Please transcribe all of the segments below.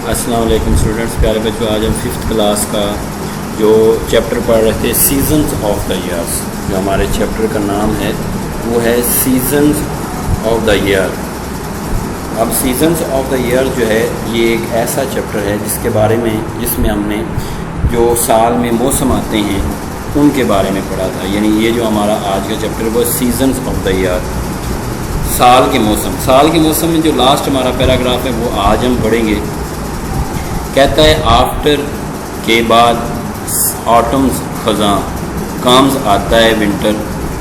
السلام علیکم اسٹوڈنٹس، پیارے بچوں، آج ہم 5th کلاس کا جو چیپٹر پڑھ رہے تھے سیزنز آف دا ایئرس، جو ہمارے چیپٹر کا نام ہے وہ ہے سیزنز آف دا ایئر۔ اب سیزنز آف دا ایئر جو ہے یہ ایک ایسا چیپٹر ہے جس میں ہم نے جو سال میں موسم آتے ہیں ان کے بارے میں پڑھا تھا۔ یعنی یہ جو ہمارا آج کا چیپٹر وہ سیزنز آف دا ایئر، سال کے موسم میں جو لاسٹ ہمارا پیراگراف ہے وہ آج ہم پڑھیں گے۔ کہتا ہے آفٹر کے بعد آٹمز خزاں، کامز آتا ہے ونٹر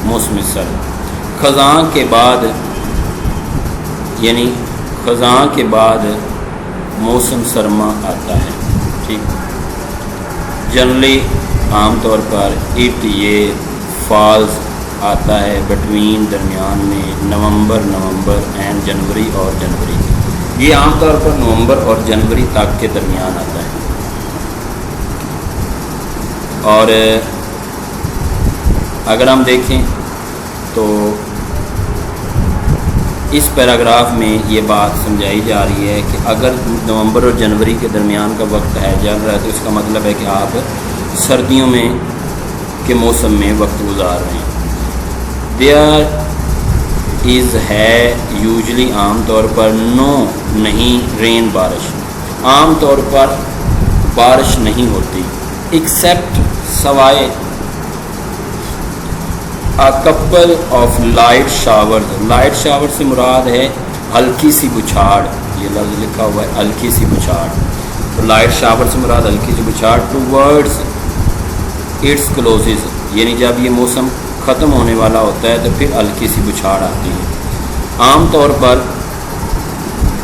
موسم سرد، خزاں کے بعد یعنی خزاں کے بعد موسم سرما آتا ہے۔ ٹھیک، جنرلی عام طور پر یہ فالز آتا ہے بٹوین درمیان میں نومبر اینڈ جنوری اور جنوری، یہ عام طور پر نومبر اور جنوری تک کے درمیان آتا ہے۔ اور اگر ہم دیکھیں تو اس پیراگراف میں یہ بات سمجھائی جا رہی ہے کہ اگر نومبر اور جنوری کے درمیان کا وقت ہے چل رہا ہے تو اس کا مطلب ہے کہ آپ سردیوں میں کے موسم میں وقت گزار رہے ہیں۔ دیئر از ہے یوزلی عام طور پر نو نہیں رین بارش، عام طور پر بارش نہیں ہوتی، ایکسیپٹ سوائے a couple of light showers، light shower سے مراد ہے ہلکی سی بچھاڑ، یہ لفظ لکھا ہوا ہے ہلکی سی بچھاڑ، تو لائٹ شاور سے مراد ہلکی سی بچھاڑ ٹوورڈز اٹس کلوزز، یعنی جب یہ موسم ختم ہونے والا ہوتا ہے تو پھر ہلکی سی بچھاڑ آتی ہے۔ عام طور پر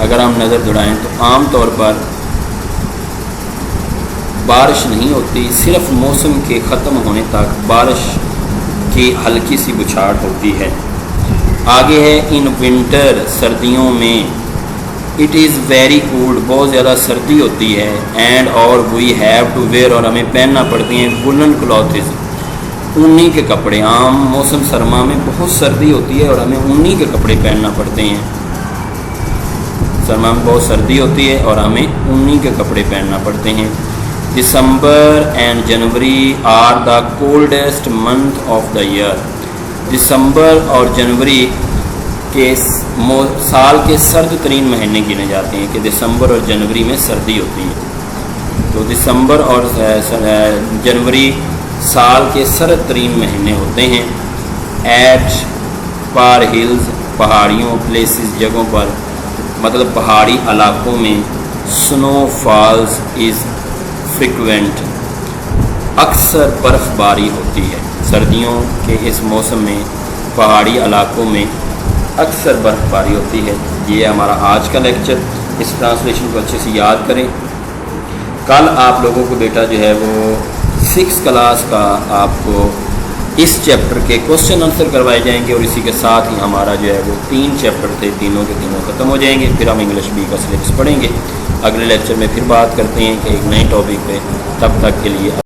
اگر ہم نظر دوڑائیں تو عام طور پر بارش نہیں ہوتی، صرف موسم کے ختم ہونے تک بارش کی ہلکی سی بچھاڑ ہوتی ہے۔ آگے ہے ان ونٹر، سردیوں میں اٹ از ویری کولڈ، بہت زیادہ سردی ہوتی ہے، اینڈ اور وی ہیو ٹو ویئر، اور ہمیں پہننا پڑتی ہیں وولن کلاتھز، اونی کے کپڑے۔ عام موسم سرما میں بہت سردی ہوتی ہے اور ہمیں اونی کے کپڑے پہننا پڑتے ہیں۔ سرما میں بہت سردی ہوتی ہے اور ہمیں اونی کے کپڑے پہننا پڑتے ہیں۔ December and January are the coldest month of the year, دسمبر اور جنوری کے سال کے سرد ترین مہینے گنے جاتے ہیں کہ دسمبر اور جنوری میں سردی ہوتی ہے، تو دسمبر اور جنوری سال کے سرد ترین مہینے ہوتے ہیں۔ ایٹ پار ہلز، پہاڑیوں، پلیسز جگہوں پر، مطلب پہاڑی علاقوں میں، سنو فالز از فریکوینٹ، اکثر برف باری ہوتی ہے۔ سردیوں کے اس موسم میں پہاڑی علاقوں میں اکثر برف باری ہوتی ہے۔ یہ ہمارا آج کا لیکچر، اس ٹرانسلیشن کو اچھے سے یاد کریں۔ کل آپ لوگوں کو بیٹا جو ہے وہ 6th کلاس کا آپ کو اس چیپٹر کے کوسچن آنسر کروائے جائیں گے، اور اسی کے ساتھ ہی ہمارا جو ہے وہ 3 چیپٹر تھے، تینوں کے تینوں ختم ہو جائیں گے۔ پھر ہم انگلش بی کا سلیبس پڑھیں گے۔ اگلے لیکچر میں پھر بات کرتے ہیں کہ ایک نئے ٹاپک پہ، تب تک کے لیے